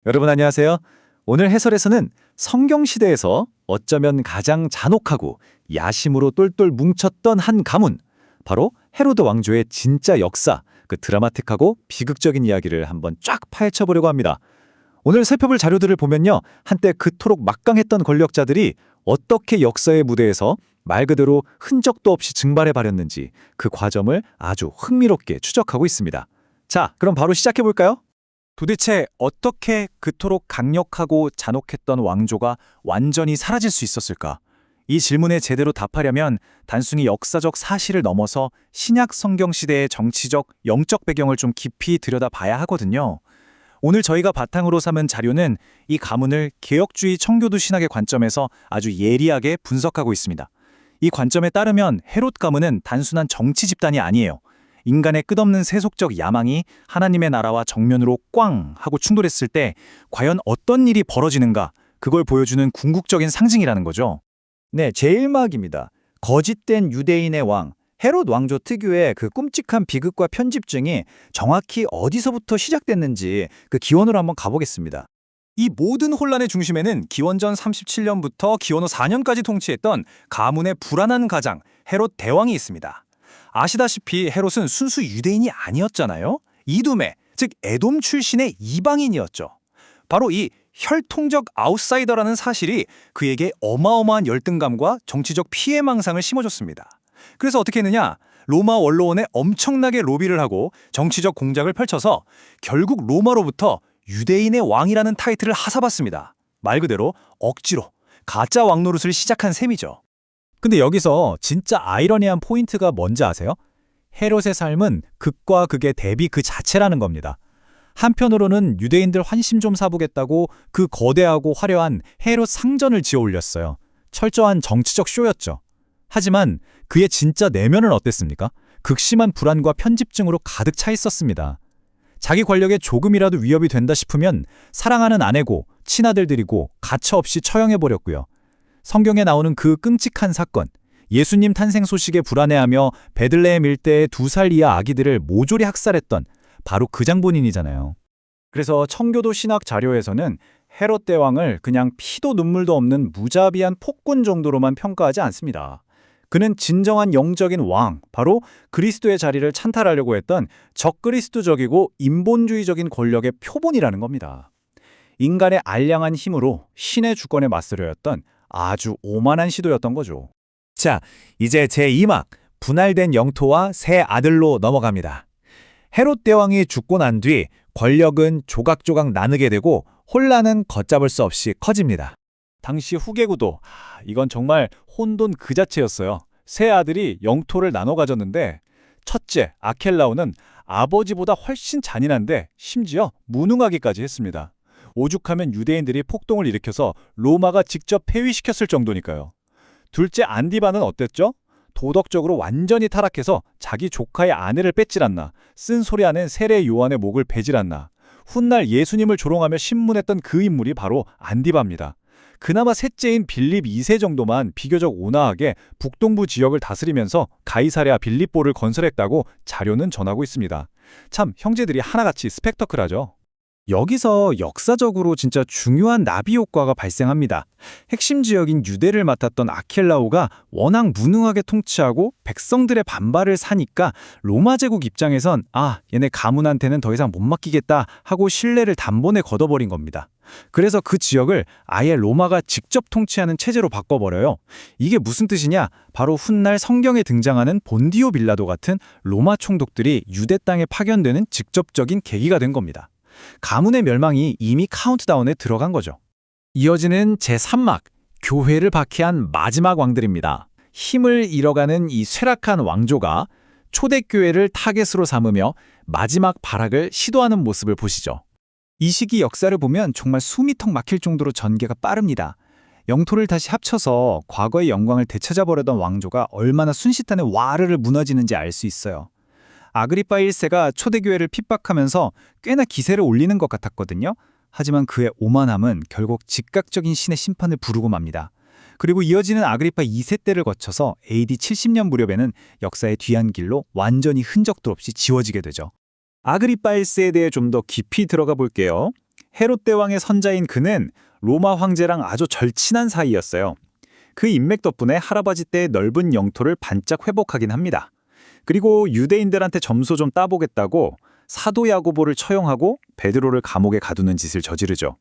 여러분 안녕하세요. 오늘 해설에서는 성경 시대에서 어쩌면 가장 잔혹하고 야심으로 똘똘 뭉쳤던 한 가문, 바로 헤로드 왕조의 진짜 역사, 그 드라마틱하고 비극적인 이야기를 한번 쫙 파헤쳐 보려고 합니다. 오늘 살펴볼 자료들을 보면요, 한때 그토록 막강했던 권력자들이 어떻게 역사의 무대에서 말 그대로 흔적도 없이 증발해 버렸는지 그 과정을 아주 흥미롭게 추적하고 있습니다. 자, 그럼 바로 시작해 볼까요? 도대체 어떻게 그토록 강력하고 잔혹했던 왕조가 완전히 사라질 수 있었을까? 이 질문에 제대로 답하려면 단순히 역사적 사실을 넘어서 신약 성경 시대의 정치적, 영적 배경을 좀 깊이 들여다봐야 하거든요. 오늘 저희가 바탕으로 삼은 자료는 이 가문을 개혁주의 청교도 신학의 관점에서 아주 예리하게 분석하고 있습니다. 이 관점에 따르면 헤롯 가문은 단순한 정치 집단이 아니에요. 인간의 끝없는 세속적 야망이 하나님의 나라와 정면으로 꽝 하고 충돌했을 때 과연 어떤 일이 벌어지는가, 그걸 보여주는 궁극적인 상징이라는 거죠. 네, 제1막입니다. 거짓된 유대인의 왕, 헤롯 왕조 특유의 그 끔찍한 비극과 편집증이 정확히 어디서부터 시작됐는지 그 기원으로 한번 가보겠습니다. 이 모든 혼란의 중심에는 기원전 37년부터 기원 후 4년까지 통치했던 가문의 불안한 가장 헤롯 대왕이 있습니다. 아시다시피 헤롯은 순수 유대인이 아니었잖아요. 이두메, 즉 에돔 출신의 이방인이었죠. 바로 이 혈통적 아웃사이더라는 사실이 그에게 어마어마한 열등감과 정치적 피해망상을 심어줬습니다. 그래서 어떻게 했느냐? 로마 원로원에 엄청나게 로비를 하고 정치적 공작을 펼쳐서 결국 로마로부터 유대인의 왕이라는 타이틀을 하사받습니다. 말 그대로 억지로 가짜 왕 노릇을 시작한 셈이죠. 근데 여기서 진짜 아이러니한 포인트가 뭔지 아세요? 헤롯의 삶은 극과 극의 대비 그 자체라는 겁니다. 한편으로는 유대인들 환심 좀 사보겠다고 그 거대하고 화려한 헤롯 상전을 지어 올렸어요. 철저한 정치적 쇼였죠. 하지만 그의 진짜 내면은 어땠습니까? 극심한 불안과 편집증으로 가득 차 있었습니다. 자기 권력에 조금이라도 위협이 된다 싶으면 사랑하는 아내고 친아들들이고 가차없이 처형해버렸고요. 성경에 나오는 그 끔찍한 사건, 예수님 탄생 소식에 불안해하며 베들레헴 일대의 2살 이하 아기들을 모조리 학살했던 바로 그 장본인이잖아요. 그래서 청교도 신학 자료에서는 헤롯 대왕을 그냥 피도 눈물도 없는 무자비한 폭군 정도로만 평가하지 않습니다. 그는 진정한 영적인 왕, 바로 그리스도의 자리를 찬탈하려고 했던 적그리스도적이고 인본주의적인 권력의 표본이라는 겁니다. 인간의 알량한 힘으로 신의 주권에 맞서려 했던 아주 오만한 시도였던 거죠. 자, 이제 제2막, 분할된 영토와 새 아들로 넘어갑니다. 헤롯 대왕이 죽고 난 뒤 권력은 조각조각 나누게 되고 혼란은 걷잡을 수 없이 커집니다. 당시 후계구도 이건 정말 혼돈 그 자체였어요. 세 아들이 영토를 나눠 가졌는데 첫째 아켈라오는 아버지보다 훨씬 잔인한데 심지어 무능하기까지 했습니다. 오죽하면 유대인들이 폭동을 일으켜서 로마가 직접 폐위시켰을 정도니까요. 둘째 안디바는 어땠죠? 도덕적으로 완전히 타락해서 자기 조카의 아내를 뺏질 않나, 쓴소리하는 세례 요한의 목을 베질 않나, 훗날 예수님을 조롱하며 신문했던 그 인물이 바로 안디바입니다. 그나마 셋째인 빌립 2세 정도만 비교적 온화하게 북동부 지역을 다스리면서 가이사랴 빌립보를 건설했다고 자료는 전하고 있습니다. 참 형제들이 하나같이 스펙터클하죠. 여기서 역사적으로 진짜 중요한 나비 효과가 발생합니다. 핵심 지역인 유대를 맡았던 아켈라오가 워낙 무능하게 통치하고 백성들의 반발을 사니까 로마 제국 입장에선 얘네 가문한테는 더 이상 못 맡기겠다 하고 신뢰를 단번에 걷어버린 겁니다. 그래서 그 지역을 아예 로마가 직접 통치하는 체제로 바꿔버려요. 이게 무슨 뜻이냐? 바로 훗날 성경에 등장하는 본디오 빌라도 같은 로마 총독들이 유대 땅에 파견되는 직접적인 계기가 된 겁니다. 가문의 멸망이 이미 카운트다운에 들어간 거죠. 이어지는 제3막, 교회를 박해한 마지막 왕들입니다. 힘을 잃어가는 이 쇠락한 왕조가 초대교회를 타겟으로 삼으며 마지막 발악을 시도하는 모습을 보시죠. 이 시기 역사를 보면 정말 숨이 턱 막힐 정도로 전개가 빠릅니다. 영토를 다시 합쳐서 과거의 영광을 되찾아버리던 왕조가 얼마나 순식간에 와르르 무너지는지 알 수 있어요. 아그리파 1세가 초대교회를 핍박하면서 꽤나 기세를 올리는 것 같았거든요. 하지만 그의 오만함은 결국 즉각적인 신의 심판을 부르고 맙니다. 그리고 이어지는 아그리파 2세 때를 거쳐서 AD 70년 무렵에는 역사의 뒤안길로 완전히 흔적도 없이 지워지게 되죠. 아그리파 1세에 대해 좀 더 깊이 들어가 볼게요. 헤롯 대왕의 선자인 그는 로마 황제랑 아주 절친한 사이였어요. 그 인맥 덕분에 할아버지 때의 넓은 영토를 반짝 회복하긴 합니다. 그리고 유대인들한테 점수 좀 따보겠다고 사도 야고보를 처형하고 베드로를 감옥에 가두는 짓을 저지르죠.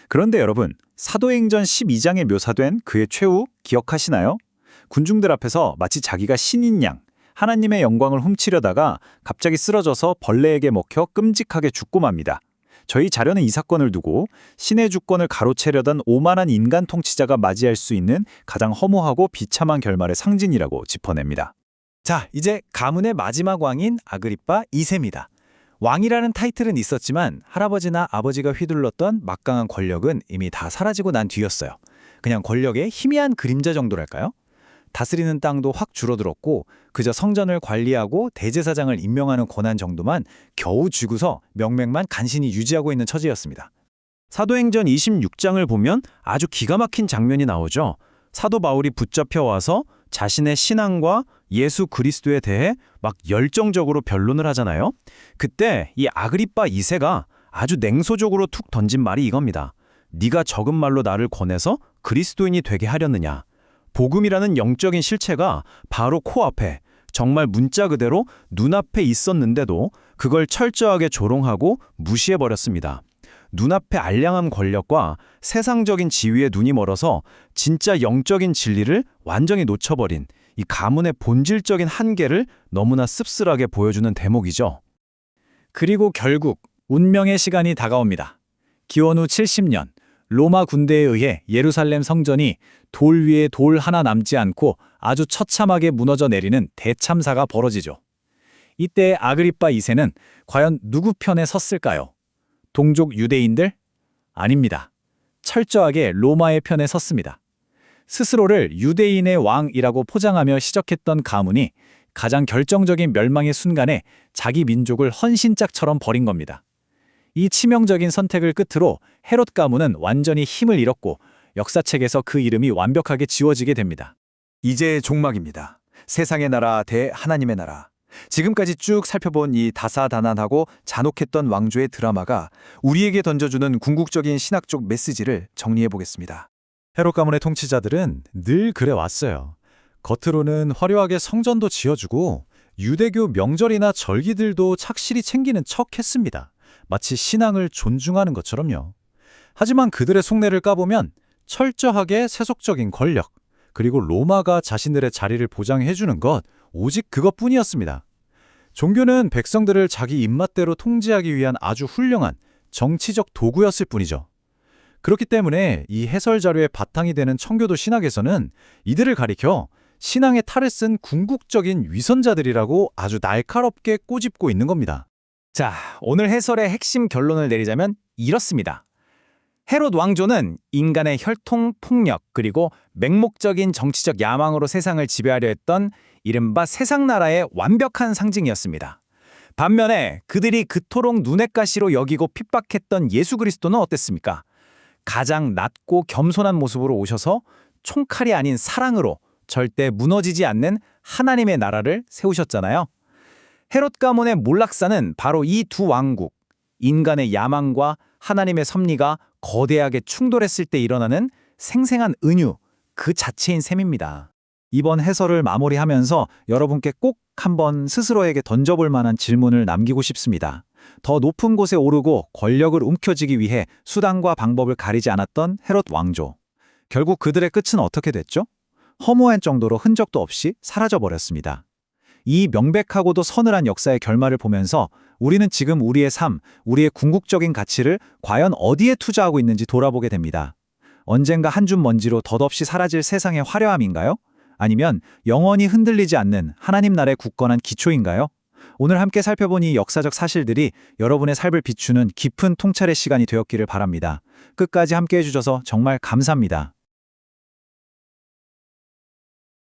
그런데 여러분, 사도행전 12장에 묘사된 그의 최후 기억하시나요? 군중들 앞에서 마치 자기가 신인 양, 하나님의 영광을 훔치려다가 갑자기 쓰러져서 벌레에게 먹혀 끔찍하게 죽고 맙니다. 저희 자료는 이 사건을 두고 신의 주권을 가로채려던 오만한 인간 통치자가 맞이할 수 있는 가장 허무하고 비참한 결말의 상징이라고 짚어냅니다. 자, 이제 가문의 마지막 왕인 아그리빠 2세입니다. 왕이라는 타이틀은 있었지만 할아버지나 아버지가 휘둘렀던 막강한 권력은 이미 다 사라지고 난 뒤였어요. 그냥 권력의 희미한 그림자 정도랄까요? 다스리는 땅도 확 줄어들었고 그저 성전을 관리하고 대제사장을 임명하는 권한 정도만 겨우 쥐고서 명맥만 간신히 유지하고 있는 처지였습니다. 사도행전 26장을 보면 아주 기가 막힌 장면이 나오죠. 사도 바울이 붙잡혀 와서 자신의 신앙과 예수 그리스도에 대해 막 열정적으로 변론을 하잖아요. 그때 이 아그리빠 2세가 아주 냉소적으로 툭 던진 말이 이겁니다. 네가 적은 말로 나를 권해서 그리스도인이 되게 하려느냐. 복음이라는 영적인 실체가 바로 코앞에 정말 문자 그대로 눈앞에 있었는데도 그걸 철저하게 조롱하고 무시해버렸습니다. 눈앞의 알량한 권력과 세상적인 지위에 눈이 멀어서 진짜 영적인 진리를 완전히 놓쳐버린 이 가문의 본질적인 한계를 너무나 씁쓸하게 보여주는 대목이죠. 그리고 결국 운명의 시간이 다가옵니다. 기원 후 70년 로마 군대에 의해 예루살렘 성전이 돌 위에 돌 하나 남지 않고 아주 처참하게 무너져 내리는 대참사가 벌어지죠. 이때 아그리빠 2세는 과연 누구 편에 섰을까요? 동족 유대인들? 아닙니다. 철저하게 로마의 편에 섰습니다. 스스로를 유대인의 왕이라고 포장하며 시작했던 가문이 가장 결정적인 멸망의 순간에 자기 민족을 헌신짝처럼 버린 겁니다. 이 치명적인 선택을 끝으로 헤롯 가문은 완전히 힘을 잃었고 역사책에서 그 이름이 완벽하게 지워지게 됩니다. 이제 종막입니다. 세상의 나라 대 하나님의 나라. 지금까지 쭉 살펴본 이 다사다난하고 잔혹했던 왕조의 드라마가 우리에게 던져주는 궁극적인 신학적 메시지를 정리해 보겠습니다. 헤롯 가문의 통치자들은 늘 그래왔어요. 겉으로는 화려하게 성전도 지어주고 유대교 명절이나 절기들도 착실히 챙기는 척 했습니다. 마치 신앙을 존중하는 것처럼요. 하지만 그들의 속내를 까보면 철저하게 세속적인 권력, 그리고 로마가 자신들의 자리를 보장해주는 것, 오직 그것뿐이었습니다. 종교는 백성들을 자기 입맛대로 통제하기 위한 아주 훌륭한 정치적 도구였을 뿐이죠. 그렇기 때문에 이 해설 자료의 바탕이 되는 청교도 신학에서는 이들을 가리켜 신앙의 탈을 쓴 궁극적인 위선자들이라고 아주 날카롭게 꼬집고 있는 겁니다. 자, 오늘 해설의 핵심 결론을 내리자면 이렇습니다. 헤롯 왕조는 인간의 혈통, 폭력, 그리고 맹목적인 정치적 야망으로 세상을 지배하려 했던 이른바 세상나라의 완벽한 상징이었습니다. 반면에 그들이 그토록 눈엣 가시로 여기고 핍박했던 예수 그리스도는 어땠습니까? 가장 낮고 겸손한 모습으로 오셔서 총칼이 아닌 사랑으로 절대 무너지지 않는 하나님의 나라를 세우셨잖아요. 헤롯 가문의 몰락사는 바로 이 두 왕국, 인간의 야망과 하나님의 섭리가 거대하게 충돌했을 때 일어나는 생생한 은유, 그 자체인 셈입니다. 이번 해설을 마무리하면서 여러분께 꼭 한번 스스로에게 던져볼 만한 질문을 남기고 싶습니다. 더 높은 곳에 오르고 권력을 움켜쥐기 위해 수단과 방법을 가리지 않았던 헤롯 왕조. 결국 그들의 끝은 어떻게 됐죠? 허무할 정도로 흔적도 없이 사라져버렸습니다. 이 명백하고도 서늘한 역사의 결말을 보면서 우리는 지금 우리의 삶, 우리의 궁극적인 가치를 과연 어디에 투자하고 있는지 돌아보게 됩니다. 언젠가 한 줌 먼지로 덧없이 사라질 세상의 화려함인가요? 아니면 영원히 흔들리지 않는 하나님 나라의 굳건한 기초인가요? 오늘 함께 살펴본 이 역사적 사실들이 여러분의 삶을 비추는 깊은 통찰의 시간이 되었기를 바랍니다. 끝까지 함께 해주셔서 정말 감사합니다.